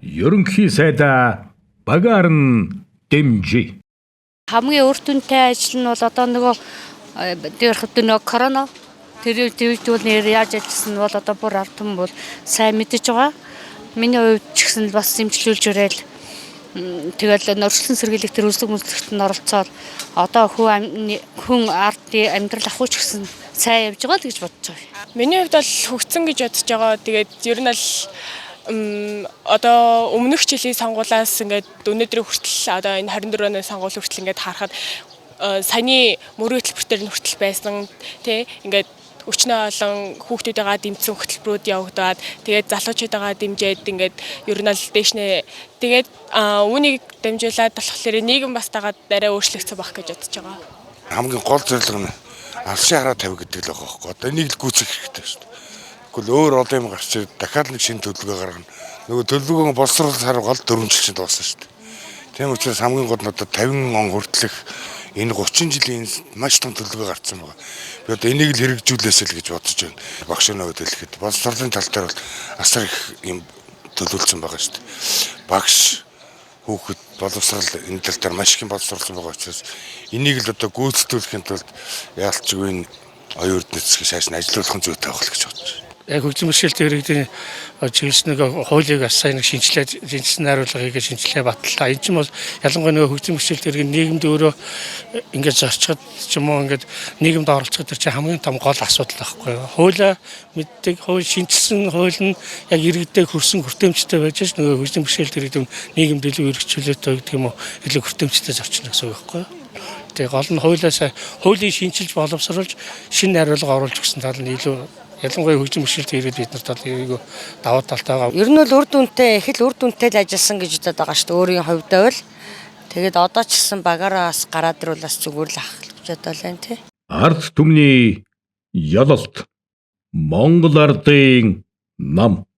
ерөнхий сайдаа багаар нь дэмжиж. Хамгийн үр дүнтэй ажил нь бол одоо нөгөө корона тэр зүйл нэр яаж ажилласан нь бол одоо бүр ард түмэн бол сайн мэдэж байгаа. Миний хувьд ч гэсэн бас имжлүүлж өрөөл тэгэл нөрслөн сэргийлэх төр үлсэг мүслэгт нь оролцоод одоо хүн ардын амьдрал ахуй ч гэсэн сайн явж байгаа л гэж бодож байгаа. Миний хувьд бол хөгцсөн гэж бодож байгаа. Тэгээд ер нь л одоо өмнөх жилийн сонгуулиас ингээд өнөөдрийн хүртэл одоо энэ 24 оны сонгуул хүртэл ингээд харахад саяны мөрөө хөтөлбөр төр хүртэл байсан тий ингээд өчнөө олон хүүхдүүдтэйгээ дэмжсэн хөтөлбөрүүд явагдаад тэгээд залуучуудаагаа дэмжиж ингээд ер нь л дээшнээ тэгээд үүнийг дамжуулаад болохоор нийгэм бас дагаад арай өөрчлөгдсөн байх гэж бодож байгаа. Хамгийн гол зорилго нь алсын хараа тавь гэдэг л байгаа байхгүй. Одоо энийг л гүйцэх хэрэгтэй шүү дээ. Тэгвэл өөр олон юм гарч ирээд дахиад нэг шинэ төлөвлөгөө гаргана. Нөгөө төлөвлөгөөг боловсруулах сар гол 4 жил чинь дуусна шүү дээ. Тийм учраас хамгийн гол нь одоо 50 он хүртэлх энэ 30 жилийн маш том төлөвлөгөө гарцсан байгаа. Би одоо энийг л хэрэгжүүлээсэй л гэж бодож байна. Багшийн хувьд хэлэхэд боловсруулалтын тал дээр бол асар их юм төлөвлөсөн байгаа шүү дээ. Багш хүүхэд боловсрал энэ тал дээр маш их боловсруулсан байгаа учраас энийг л одоо гүйцэтгүүлэхийн тулд яалтчгүй оюун эрдэнэ засгийн шаашны ажиллуулах нь зүйтэй байх л гэж бодож байна. Яг хөгжим бэрхшээлтэй иргэдийн чиглэс нэг хуулийг сайн нэг шинжилсэн найруулгыг шинжилгээ батлаа. Энэ ч юм бол ялангуяа нөгөө хөгжим бэрхшээлтэй иргэн нийгэмд өөрөө ингэж зарчхад ч юм уу ингэж нийгэмд оролцоход тэр чинь хамгийн том гол асуудал байхгүй юу. Хуулиа мэддэг, хууль шинжилсэн хууль нь яг иргэдэд хүрсэн хүртээмжтэй байж ш нөгөө хөгжим бэрхшээлтэй иргэдэм нийгэмд илүү эрхчлөлтөө гэдэг юм уу илүү хүртээмжтэй зарчна гэсэн үг байхгүй юу. Тэгээ гол нь хуулийг шинжилж боловсруулж шинэ найруулга оруулж өгсөн тал нь илүү ялангуяа хөгжим бэрхшээлтэй ирээд бид нарт бол энийг даваа талтай байгаа. Ер нь бол үр дүнтэй их л үр дүнтэй л ажилласан гэж бодоод байгаа шүү дээ. Өөрийн хувьдаа бол тэгээд одоо ч гэсэн багаараа бас гараад ирвэл бас зүгээр л ах гэж бодоод байна тий. Ард түмний ялалт Монгол ардын нам